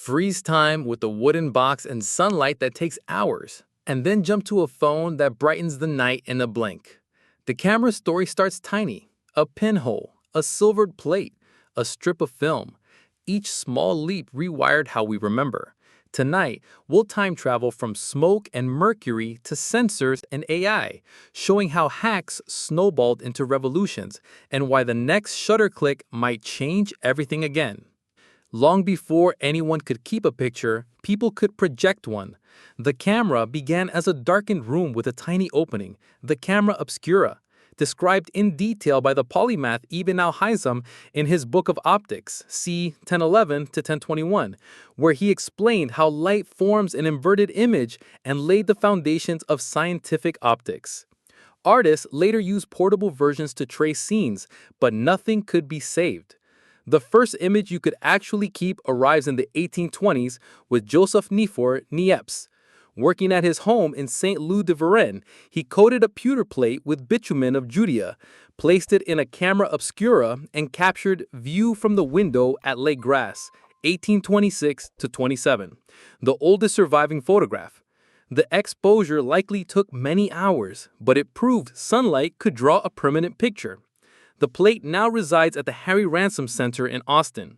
freeze time with a wooden box and sunlight that takes hours, and then jump to a phone that brightens the night in a blink. The camera story starts tiny: a pinhole, a silvered plate, a strip of film. Each small leap rewired how we remember. Tonight, we'll time travel from smoke and mercury to sensors and AI, showing how hacks snowballed into revolutions and why the next shutter click might change everything again. Long before anyone could keep a picture, people could project one. The camera began as a darkened room with a tiny opening, the camera obscura, described in detail by the polymath Ibn al-Haytham in his Book of Optics, c. 1011 to 1021, where he explained how light forms an inverted image and laid the foundations of scientific optics. Artists later used portable versions to trace scenes, but nothing could be saved. The first image you could actually keep arrives in the 1820s with Joseph Niepce. Working at his home in St. Louis de Varennes, he coated a pewter plate with bitumen of Judea, placed it in a camera obscura, and captured view from the window at Lake Grasse, 1826 to 27, the oldest surviving photograph. The exposure likely took many hours, but it proved sunlight could draw a permanent picture. The plate now resides at the Harry Ransom Center in Austin.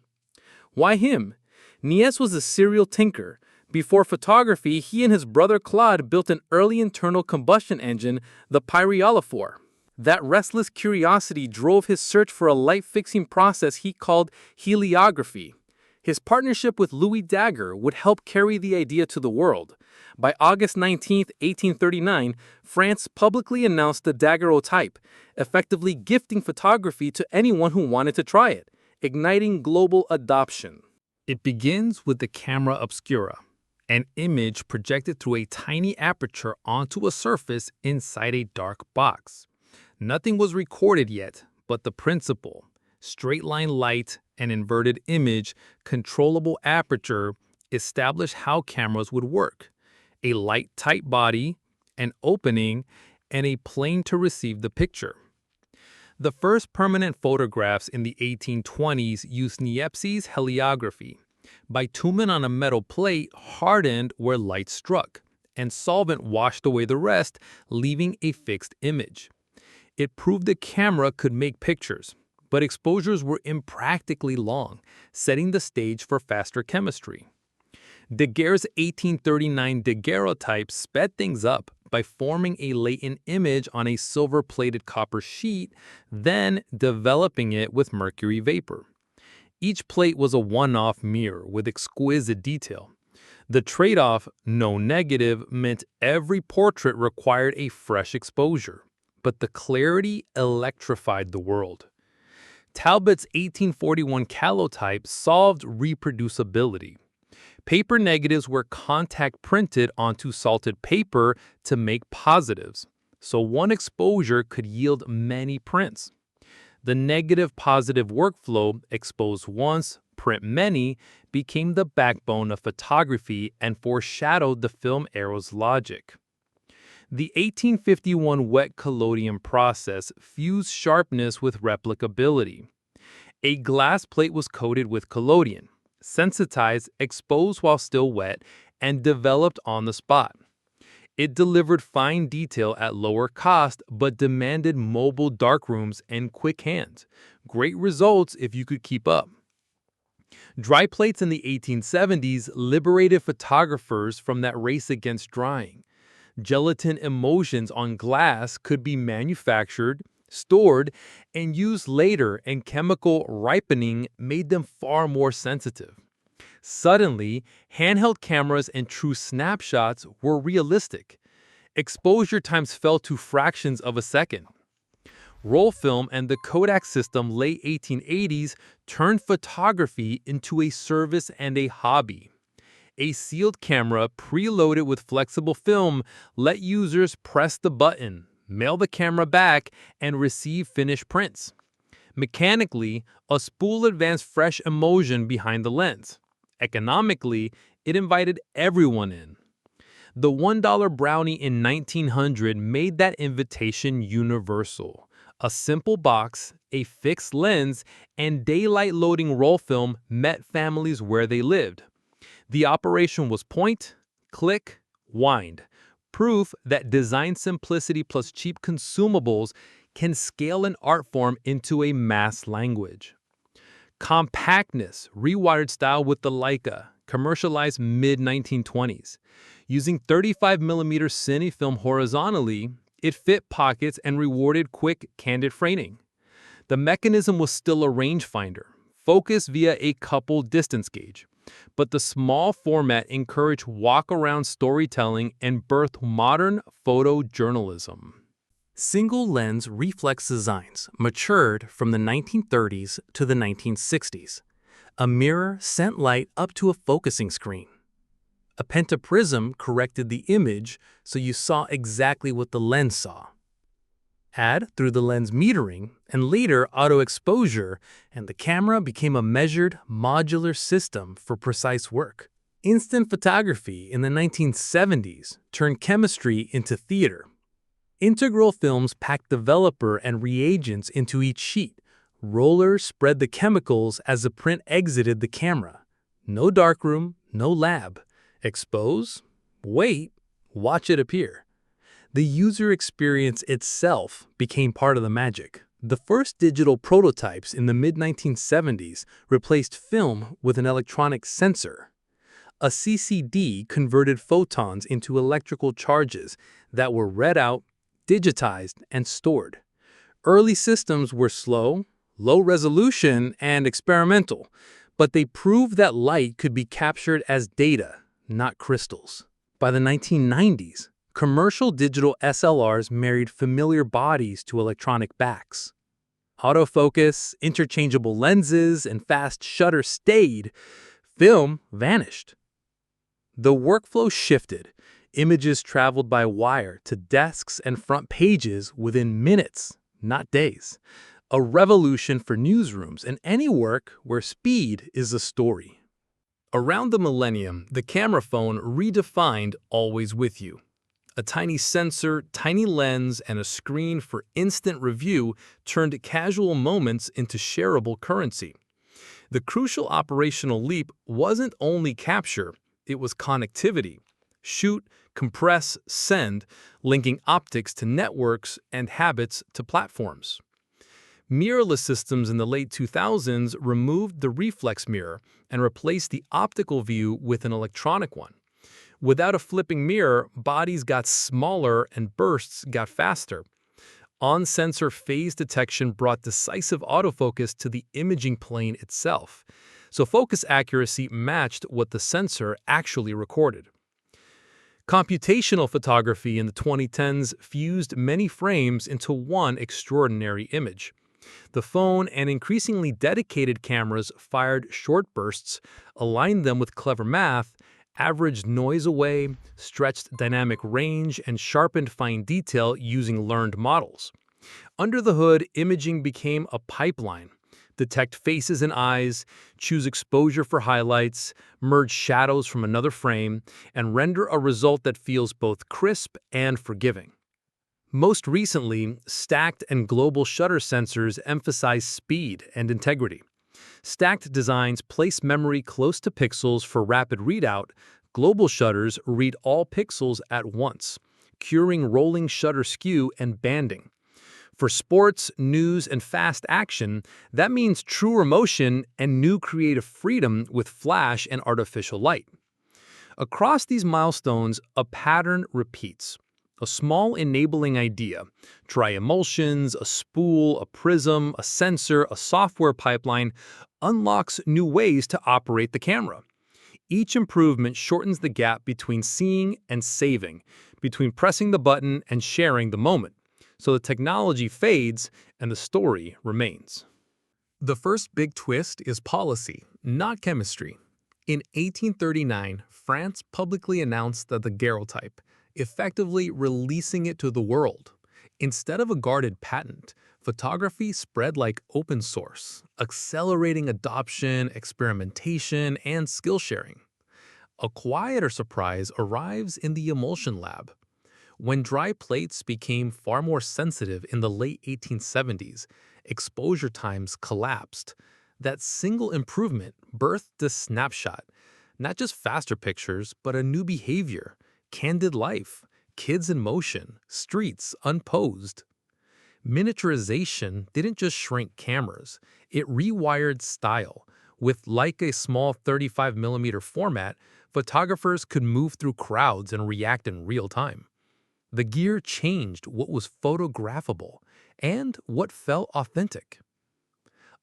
Why him? Niepce was a serial tinker. Before photography, he and his brother Claude built an early internal combustion engine, the pyreolophore. That restless curiosity drove his search for a light-fixing process he called heliography. His partnership with Louis Daguerre would help carry the idea to the world. By August 19, 1839, France publicly announced the daguerreotype, effectively gifting photography to anyone who wanted to try it, igniting global adoption. It begins with the camera obscura, an image projected through a tiny aperture onto a surface inside a dark box. Nothing was recorded yet, but the principle: straight line light, an inverted image, controllable aperture, established how cameras would work. A light tight body, an opening, and a plane to receive the picture. The first permanent photographs in the 1820s used Niepce's heliography. Bitumen on a metal plate hardened where light struck, and solvent washed away the rest, leaving a fixed image. It proved the camera could make pictures, but exposures were impractically long, setting the stage for faster chemistry. Daguerre's 1839 daguerreotype sped things up by forming a latent image on a silver-plated copper sheet, then developing it with mercury vapor. Each plate was a one-off mirror with exquisite detail. The trade-off, no negative, meant every portrait required a fresh exposure, but the clarity electrified the world. Talbot's 1841 calotype solved reproducibility. Paper negatives were contact printed onto salted paper to make positives, so one exposure could yield many prints. The negative-positive workflow, expose once, print many, became the backbone of photography and foreshadowed the film era's logic. The 1851 wet collodion process fused sharpness with replicability. A glass plate was coated with collodion, sensitized, exposed while still wet, and developed on the spot. It delivered fine detail at lower cost but demanded mobile darkrooms and quick hands. Great results if you could keep up. Dry plates in the 1870s liberated photographers from that race against drying. Gelatin emulsions on glass could be manufactured, stored, and used later, and chemical ripening made them far more sensitive. Suddenly, handheld cameras and true snapshots were realistic. Exposure times fell to fractions of a second. Roll film and the Kodak system late 1880s turned photography into a service and a hobby. A sealed camera preloaded with flexible film let users press the button, mail the camera back, and receive finished prints. Mechanically, a spool advanced fresh emulsion behind the lens. Economically, it invited everyone in. The $1 brownie in 1900 made that invitation universal. A simple box, a fixed lens, and daylight loading roll film met families where they lived. The operation was point, click, wind. Proof that design simplicity plus cheap consumables can scale an art form into a mass language. Compactness, rewired style with the Leica, commercialized mid-1920s. Using 35mm cine film horizontally, it fit pockets and rewarded quick, candid framing. The mechanism was still a rangefinder, focused via a coupled distance gauge. But the small format encouraged walk-around storytelling and birthed modern photojournalism. Single-lens reflex designs matured from the 1930s to the 1960s. A mirror sent light up to a focusing screen. A pentaprism corrected the image so you saw exactly what the lens saw. Add through the lens metering and later auto-exposure, and the camera became a measured, modular system for precise work. Instant photography in the 1970s turned chemistry into theater. Integral films packed developer and reagents into each sheet. Rollers spread the chemicals as the print exited the camera. No darkroom, no lab. Expose, wait, watch it appear. The user experience itself became part of the magic. The first digital prototypes in the mid-1970s replaced film with an electronic sensor. A CCD converted photons into electrical charges that were read out, digitized, and stored. Early systems were slow, low resolution, and experimental, but they proved that light could be captured as data, not crystals. By the 1990s, commercial digital SLRs married familiar bodies to electronic backs. Autofocus, interchangeable lenses, and fast shutter stayed. Film vanished. The workflow shifted. Images traveled by wire to desks and front pages within minutes, not days. A revolution for newsrooms and any work where speed is a story. Around the millennium, the camera phone redefined always with you. A tiny sensor, tiny lens, and a screen for instant review turned casual moments into shareable currency. The crucial operational leap wasn't only capture, it was connectivity. Shoot, compress, send, linking optics to networks and habits to platforms. Mirrorless systems in the late 2000s removed the reflex mirror and replaced the optical view with an electronic one. Without a flipping mirror, bodies got smaller and bursts got faster. On-sensor phase detection brought decisive autofocus to the imaging plane itself, so focus accuracy matched what the sensor actually recorded. Computational photography in the 2010s fused many frames into one extraordinary image. The phone and increasingly dedicated cameras fired short bursts, aligned them with clever math, averaged noise away, stretched dynamic range, and sharpened fine detail using learned models. Under the hood, imaging became a pipeline. Detect faces and eyes, choose exposure for highlights, merge shadows from another frame, and render a result that feels both crisp and forgiving. Most recently, stacked and global shutter sensors emphasize speed and integrity. Stacked designs place memory close to pixels for rapid readout. Global shutters read all pixels at once, curing rolling shutter skew and banding. For sports, news, and fast action, that means truer motion and new creative freedom with flash and artificial light. Across these milestones, a pattern repeats. A small enabling idea, try emulsions, a spool, a prism, a sensor, a software pipeline, unlocks new ways to operate the camera. Each improvement shortens the gap between seeing and saving, between pressing the button and sharing the moment. So the technology fades and the story remains. The first big twist is policy, not chemistry. In 1839, France publicly announced the daguerreotype, effectively releasing it to the world. Instead of a guarded patent, photography spread like open source, accelerating adoption, experimentation, and skill sharing. A quieter surprise arrives in the emulsion lab. When dry plates became far more sensitive in the late 1870s, exposure times collapsed. That single improvement birthed the snapshot, Not just faster pictures, but a new behavior, candid life, kids in motion, streets unposed. Miniaturization didn't just shrink cameras, it rewired style. With Leica's small 35mm format, photographers could move through crowds and react in real time. The gear changed what was photographable and what felt authentic.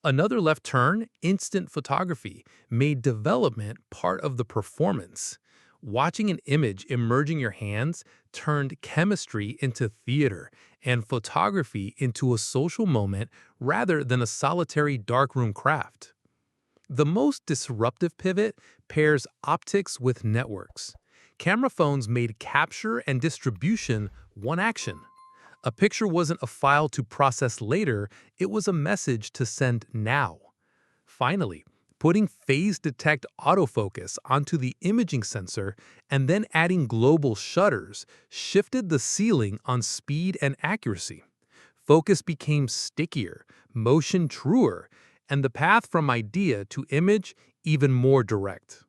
Another left turn, instant photography, made development part of the performance. Watching an image emerge in your hands turned chemistry into theater and photography into a social moment rather than a solitary darkroom craft. The most disruptive pivot pairs optics with networks. Camera phones made capture and distribution one action. A picture wasn't a file to process later, it was a message to send now. Finally, putting phase detect autofocus onto the imaging sensor and then adding global shutters shifted the ceiling on speed and accuracy. Focus became stickier, motion truer, and the path from idea to image even more direct.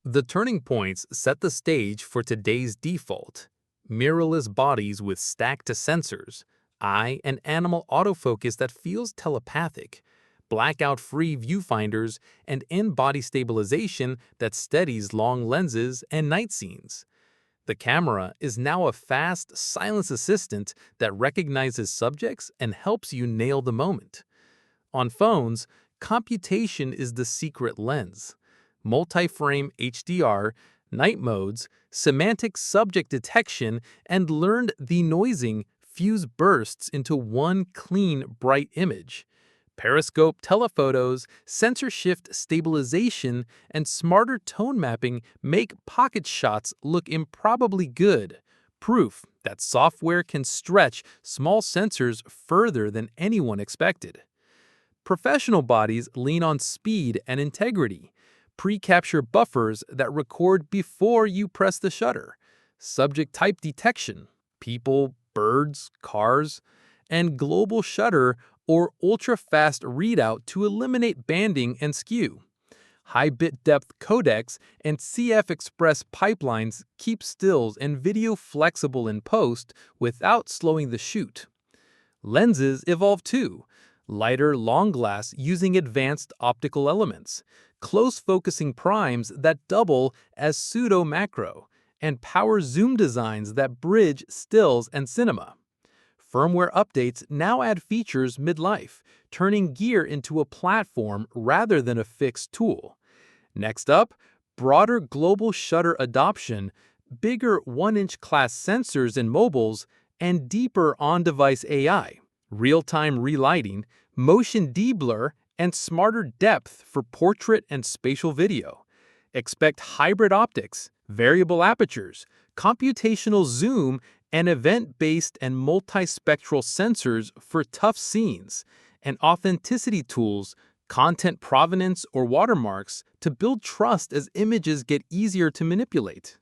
The turning points set the stage for today's default: mirrorless bodies with stacked sensors, eye and animal autofocus that feels telepathic, blackout-free viewfinders, and in-body stabilization that steadies long lenses and night scenes. The camera is now a fast, silent assistant that recognizes subjects and helps you nail the moment. On phones, computation is the secret lens. Multi-frame HDR, night modes, semantic subject detection, and learned denoising fuse bursts into one clean, bright image. Periscope telephotos, sensor shift stabilization, and smarter tone mapping make pocket shots look improbably good. Proof that software can stretch small sensors further than anyone expected. Professional bodies lean on speed and integrity. Pre-capture buffers that record before you press the shutter. Subject type detection, people, birds, cars, and global shutter or ultra-fast readout to eliminate banding and skew. High bit depth codecs and CF Express pipelines keep stills and video flexible in post without slowing the shoot. Lenses evolve too. Lighter long glass using advanced optical elements, close focusing primes that double as pseudo macro, and power zoom designs that bridge stills and cinema. Firmware updates now add features mid-life, turning gear into a platform rather than a fixed tool. Next up, broader global shutter adoption, bigger 1-inch class sensors in mobiles, and deeper on-device AI, real-time relighting, motion deblur, and smarter depth for portrait and spatial video. Expect hybrid optics, variable apertures, computational zoom, and event-based and multispectral sensors for tough scenes, and authenticity tools, content provenance or watermarks to build trust as images get easier to manipulate.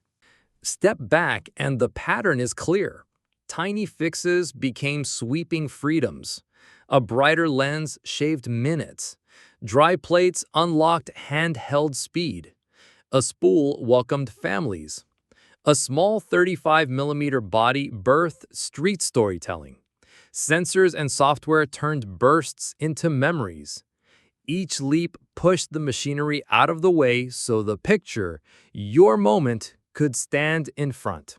Step back and the pattern is clear. Tiny fixes became sweeping freedoms. A brighter lens shaved minutes. Dry plates unlocked handheld speed. A spool welcomed families. A small 35mm body birthed street storytelling. Sensors and software turned bursts into memories. Each leap pushed the machinery out of the way so the picture, your moment, could stand in front.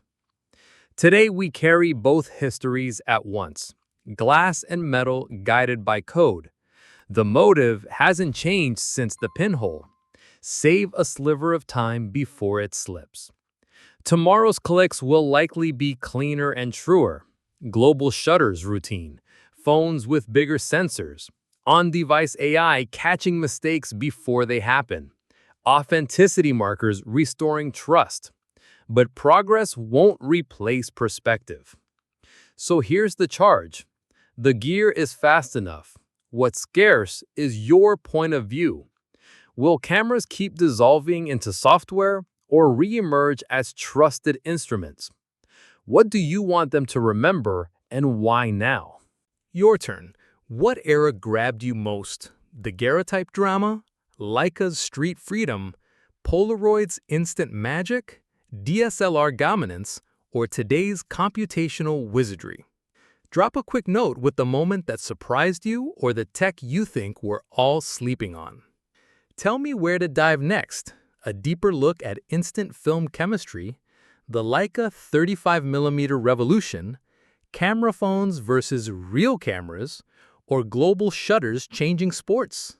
Today we carry both histories at once, glass and metal guided by code. The motive hasn't changed since the pinhole. Save a sliver of time before it slips. Tomorrow's clicks will likely be cleaner and truer. Global shutters routine, phones with bigger sensors, on-device AI catching mistakes before they happen, authenticity markers restoring trust. But progress won't replace perspective. So here's the charge. The gear is fast enough. What's scarce is your point of view. Will cameras keep dissolving into software or re-emerge as trusted instruments? What do you want them to remember and why now? Your turn. What era grabbed you most? The daguerreotype drama? Leica's street freedom? Polaroid's instant magic, DSLR dominance, or today's computational wizardry? Drop a quick note with the moment that surprised you or the tech you think we're all sleeping on. Tell me where to dive next: a deeper look at instant film chemistry, the Leica 35mm revolution, camera phones versus real cameras, or global shutters changing sports.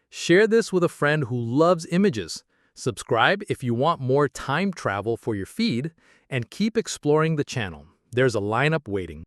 Share this with a friend who loves images. Subscribe if you want more time travel for your feed, and keep exploring the channel. There's a lineup waiting.